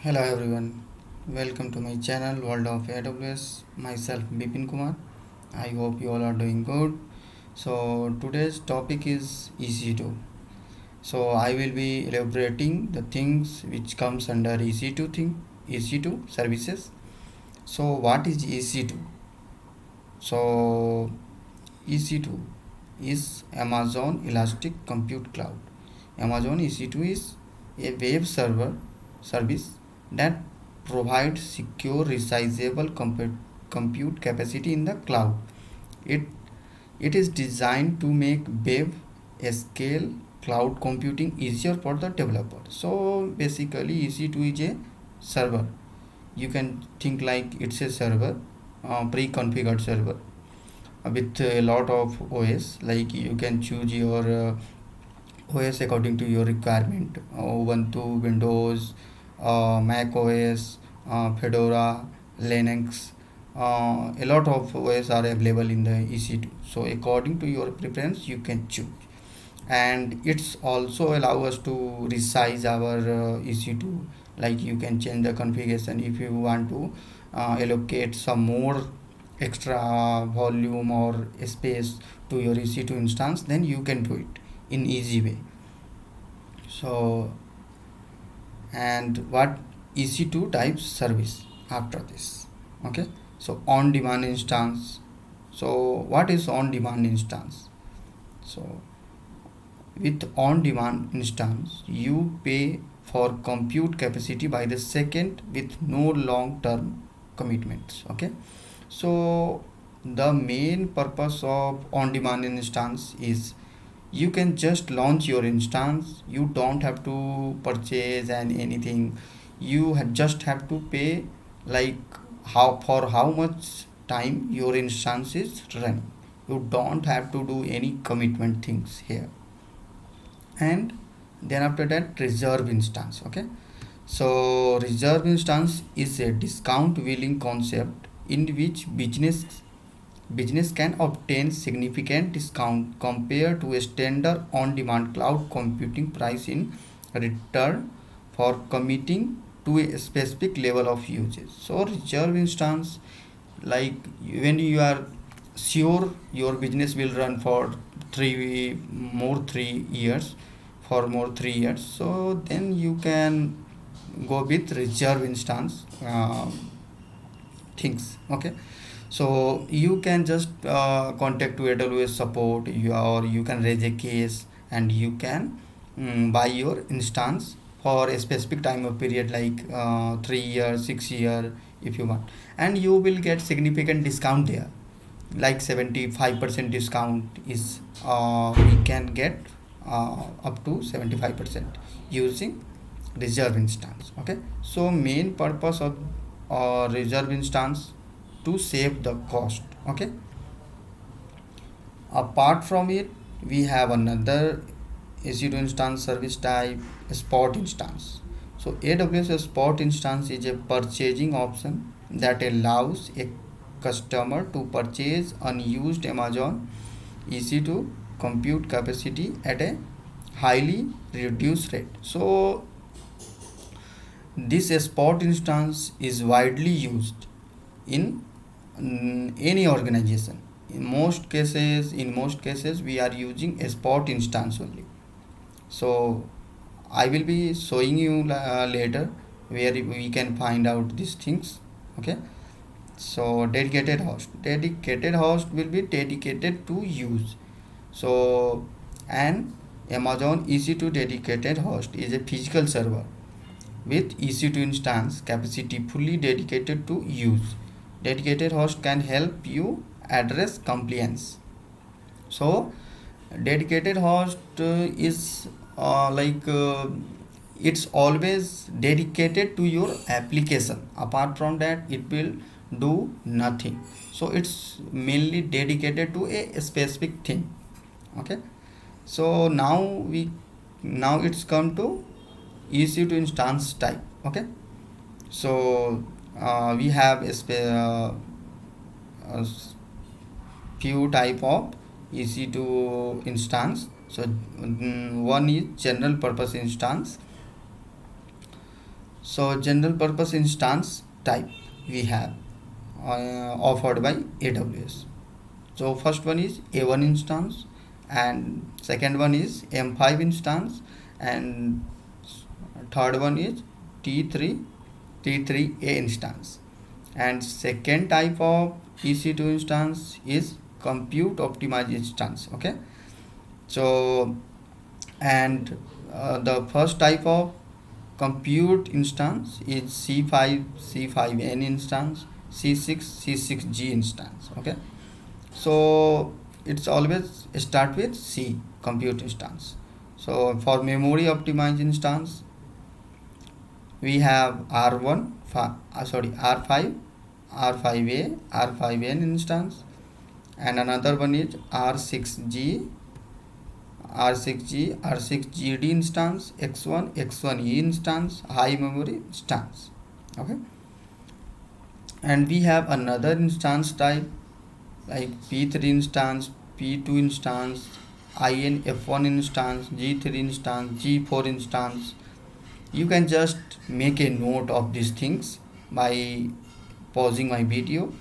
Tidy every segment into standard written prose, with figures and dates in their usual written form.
Hello everyone, welcome to my channel World of AWS. Myself Bipin Kumar. I hope you all are doing good. So today's topic is EC2. So I will be elaborating the things which comes under EC2 services. So what is EC2? So EC2 is Amazon Elastic Compute Cloud. Amazon EC2 is a web server service that provides secure, resizable compute capacity in the cloud. It it is designed to make web scale cloud computing easier for the developer. So basically, EC2 is a server. You can think like it's a server, pre-configured server with a lot of OS. Like you can choose your OS according to your requirement. Ubuntu, Windows, Mac OS, Fedora, Linux. A lot of OS are available in the EC2. So according to your preference, you can choose. And it's also allow us to resize our EC2. Like you can change the configuration if you want to allocate some more extra volume or space to your EC2 instance, then you can do it in easy way. So, and what EC2 types service after this? Okay, so on demand instance. So what is on demand instance? So with on demand instance, you pay for compute capacity by the second with no long term commitments. Okay, so the main purpose of on demand instance is you can just launch your instance. You don't have to purchase and anything. You just have to pay like how much time your instance is running. You don't have to do any commitment things here. And then after that, reserve instance. Okay, so reserve instance is a discount willing concept in which business can obtain significant discount compared to a standard on-demand cloud computing price in return for committing to a specific level of usage. So reserve instance, like when you are sure your business will run for 3 years, for more 3 years, so then you can go with reserve instance things. Okay, so you can just contact to AWS support, or you can raise a case and you can buy your instance for a specific time of period like 3 years, 6 year if you want, and you will get significant discount there, like 75% discount is we can get up to 75% using reserve instance. Okay, so main purpose of reserve instance to save the cost. Okay, apart from it, we have another EC2 instance service type, spot instance. So AWS spot instance is a purchasing option that allows a customer to purchase unused Amazon EC2 compute capacity at a highly reduced rate. So this spot instance is widely used in any organization. In most cases we are using a spot instance only. So I will be showing you later where we can find out these things. Okay, so dedicated host will be dedicated to use. So an Amazon EC2 dedicated host is a physical server with EC2 instance capacity fully dedicated to use. Dedicated host can help you address compliance. So dedicated host is it's always dedicated to your application. Apart from that, it will do nothing. So it's mainly dedicated to a specific thing. Okay, so now it's come to EC2 instance type. Okay, so we have a few type of EC2 instance. So one is general purpose instance, So general purpose instance type we have offered by AWS. So first one is A1 instance, and second one is M5 instance, and third one is T3 T3A instance. And second type of EC2 instance is compute optimized instance. Okay, so and the first type of compute instance is C5 C5N instance, C6 C6G instance. Okay, so it's always start with C, compute instance. So for memory optimized instance we have R1 R5 R5A R5N instance, and another one is R6G R6GD instance, X1 X1E instance, high memory instance. Okay, and we have another instance type like P3 instance, P2 instance, INF1 instance, G3 instance, G4 instance. You can just make a note of these things by pausing my video,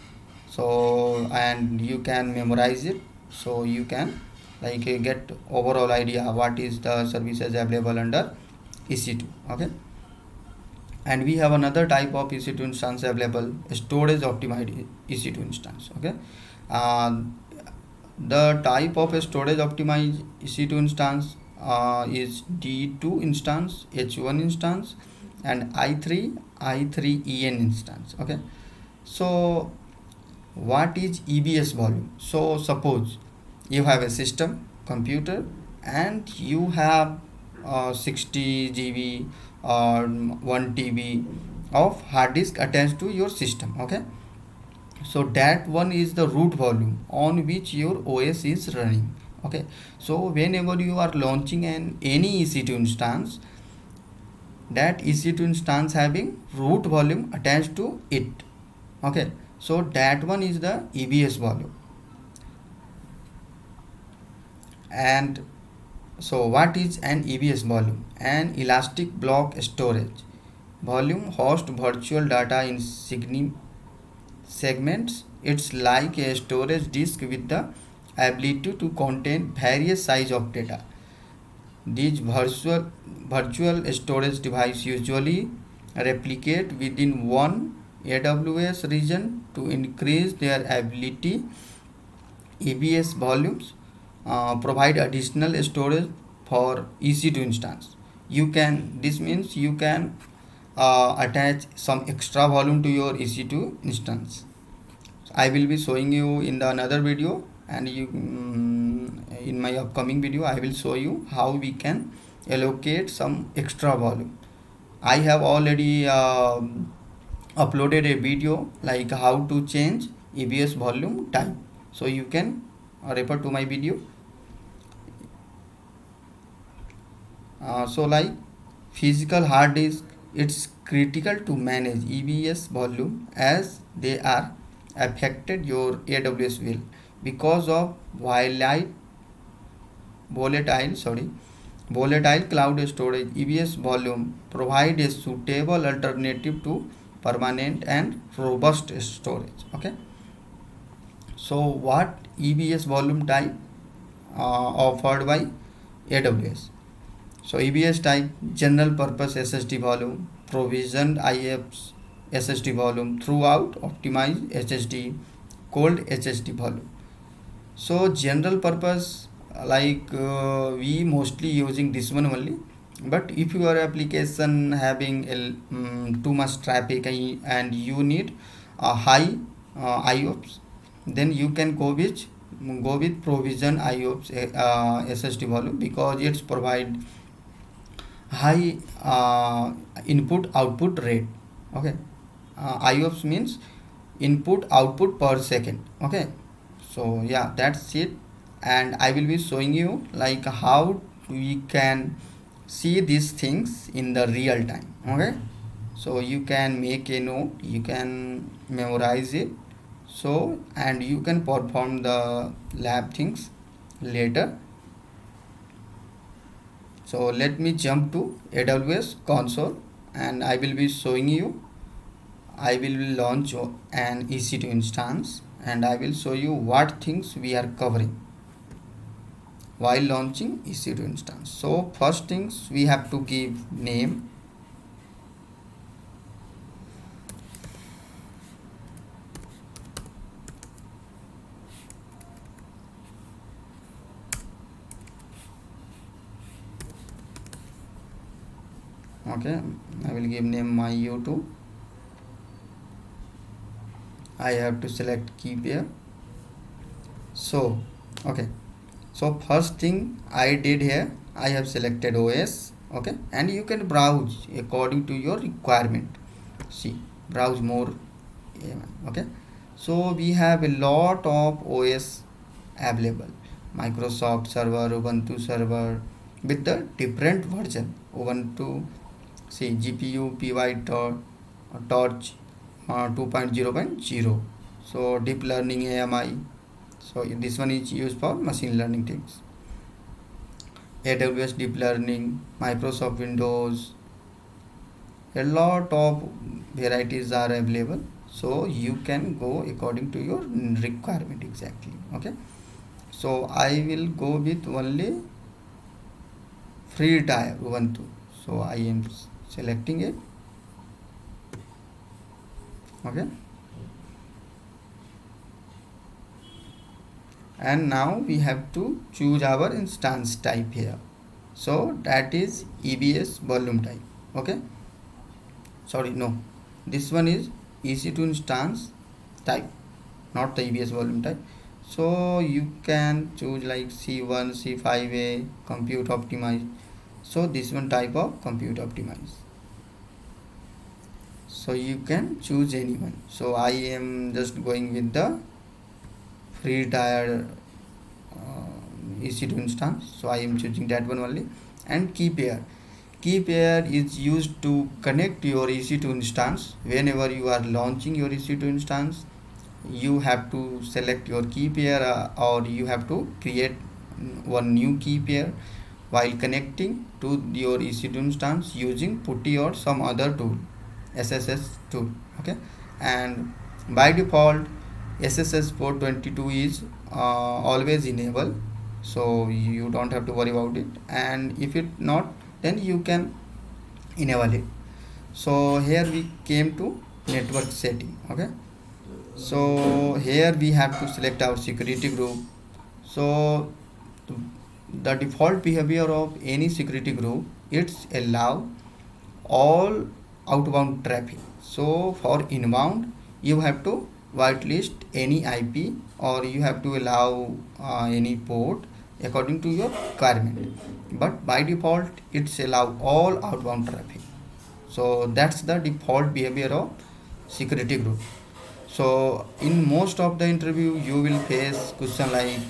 so and you can memorize it, so you can like get overall idea what is the services available under EC2. Okay, and we have another type of EC2 instance available, storage optimized EC2 instance. Okay, uh, the type of storage optimized EC2 instance is D2 instance, H1 instance, and I3EN instance. Okay, so what is EBS volume? So suppose you have a system computer and you have 60 GB or 1 TB of hard disk attached to your system. Okay, so that one is the root volume on which your OS is running. Okay, so whenever you are launching any EC2 instance, that EC2 instance having root volume attached to it. Okay, so that one is the EBS volume. And so what is an EBS volume? An elastic block storage volume hosts virtual data in segments. It's like a storage disk with the ability to contain various size of data. These virtual storage devices usually replicate within one AWS region to increase their ability. EBS volumes provide additional storage for EC2 instance. This means you can attach some extra volume to your EC2 instance. I will be showing you in the another video, and in my upcoming video I will show you how we can allocate some extra volume. I have already uploaded a video like how to change EBS volume type, so you can refer to my video. So like physical hard disk, it's critical to manage EBS volume as they are affected your AWS will because of volatile cloud storage. EBS volume provide a suitable alternative to permanent and robust storage. Okay, so what EBS volume type offered by AWS? So EBS type, general purpose SSD volume, provisioned IFs SSD volume throughout, optimized SSD, cold SSD volume. So general purpose, like we mostly using this one only, but if your application having too much traffic and you need a high IOPS, then you can go with provision IOPS SSD volume, because it's provide high input output rate. Okay, IOPS means input output per second. Okay, so yeah, that's it, and I will be showing you like how we can see these things in the real time. Okay, so you can make a note, you can memorize it, so and you can perform the lab things later. So let me jump to AWS console. and I will be showing you. I will launch an EC2 instance and I will show you what things we are covering while launching EC2 instance. So first things, we have to give name. Okay, I will give name my U2. I have to select key pair. So okay, so first thing I did here, I have selected OS. Okay, and you can browse according to your requirement. See, browse more. Okay, so we have a lot of OS available. Microsoft server, Ubuntu server with the different version. Ubuntu, see, GPU torch 2.0.0. So deep learning AMI, so this one is used for machine learning things. AWS deep learning, Microsoft Windows, a lot of varieties are available, so you can go according to your requirement exactly. Okay, so I will go with only free tier Ubuntu, so I am selecting it. Okay, and now we have to choose our instance type here, so that is EBS volume type. Okay, sorry, no, this one is EC2 instance type, not the EBS volume type. So you can choose like C1, C5A, compute optimized. So this one type of compute optimized, so you can choose anyone. So I am just going with the free tier EC2 instance, so I am choosing that one only. And key pair is used to connect your EC2 instance. Whenever you are launching your EC2 instance, you have to select your key pair, or you have to create one new key pair while connecting to your EC2 instance using putty or some other tool, SSH tool. Okay, and by default SSH port 22 is always enabled, so you don't have to worry about it, and if it not, then you can enable it. So here we came to network setting. Okay, so here we have to select our security group. So the default behavior of any security group, it's allow all outbound traffic. So for inbound, you have to whitelist any IP, or you have to allow any port according to your requirement, but by default it's allow all outbound traffic. So that's the default behavior of security group. So in most of the interview you will face question like,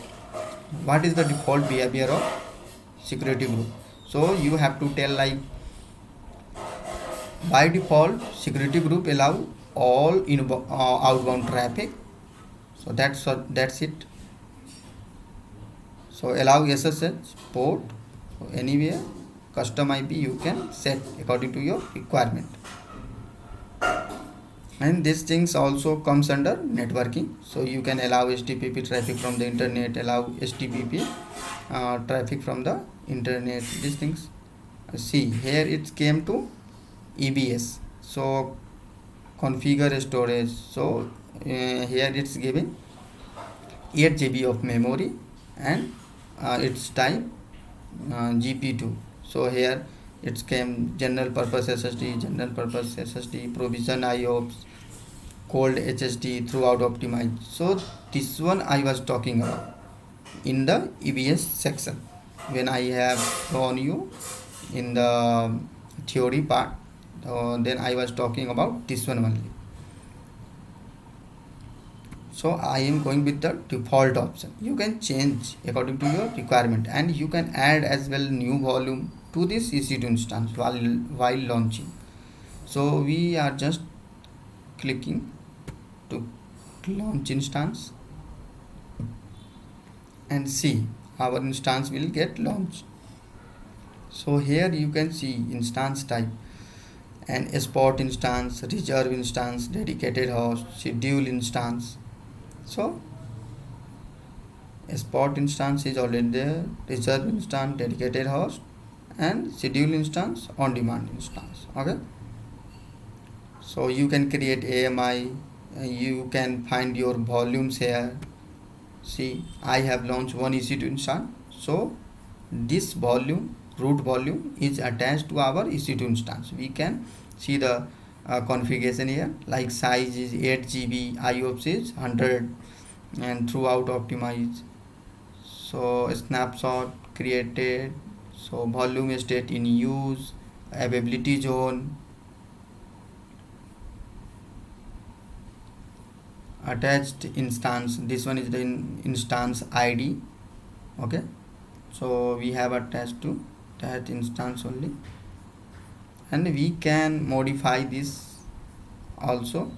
what is the default behavior of security group? So you have to tell like, by default security group allow all outbound traffic. So that's it. So allow SSH port, so anywhere custom IP you can set according to your requirement. And these things also comes under networking, so you can allow HTTP traffic from the internet, allow HTTP traffic from the internet, these things. See, here it came to EBS, so configure storage. So here it's giving 8 GB of memory, and its type GP2. So here it came general purpose SSD, provision IOPS, cold HSD, throughout optimized. So this one I was talking about in the EBS section when I have shown you in the theory part. Then I was talking about this one only. So I am going with the default option. You can change according to your requirement, and you can add as well new volume to this EC2 instance while launching. So we are just clicking to launch instance, and see our instance will get launched. So here you can see instance type, and a spot instance, reserve instance, dedicated host, schedule instance. So a spot instance is already there, reserve instance, dedicated host, and schedule instance, on demand instance. Okay, so you can create AMI, you can find your volumes here. See, I have launched one EC2 instance, so this volume, root volume, is attached to our EC2 instance. We can see the configuration here, like size is 8 GB, IOPS is 100, and throughout optimized. So a snapshot created, so volume state in use, availability zone, attached instance, this one is the instance ID. Okay, so we have attached to that instance only, and we can modify this also.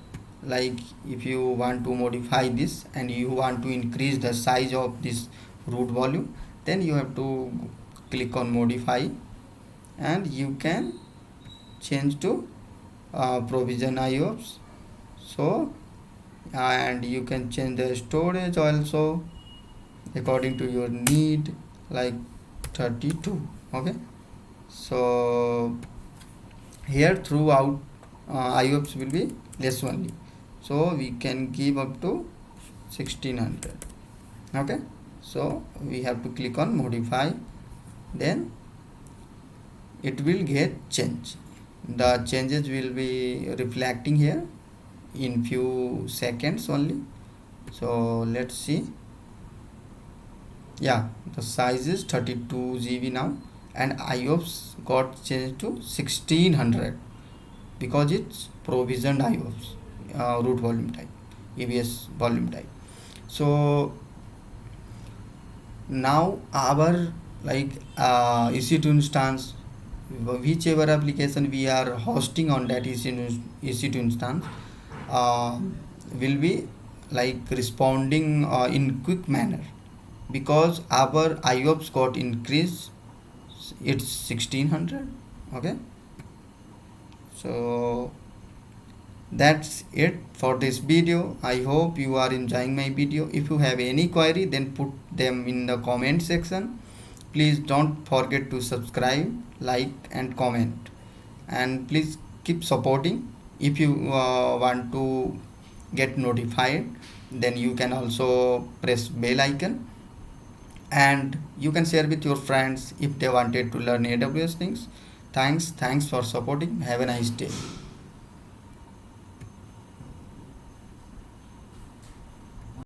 Like if you want to modify this and you want to increase the size of this root volume, then you have to click on modify, and you can change to provision IOPS. So and you can change the storage also according to your need, like 32. Okay, so here throughout IOPS will be less only, so we can give up to 1600. Okay, so we have to click on modify, then it will get change. The changes will be reflecting here in few seconds only. So let's see. Yeah, the size is 32 GB now, and IOPS got changed to 1600 because it's provisioned IOPS, root volume type, EBS volume type. So now our like EC2 instance, whichever application we are hosting on that EC2 instance, will be like responding in quick manner, because our IOPS got increased, it's 1600. Okay, so that's it for this video. I hope you are enjoying my video. If you have any query, then put them in the comment section. Please don't forget to subscribe, like and comment, and please keep supporting. If you want to get notified, then you can also press bell icon, and you can share with your friends if they wanted to learn AWS things. Thanks for supporting. Have a nice day.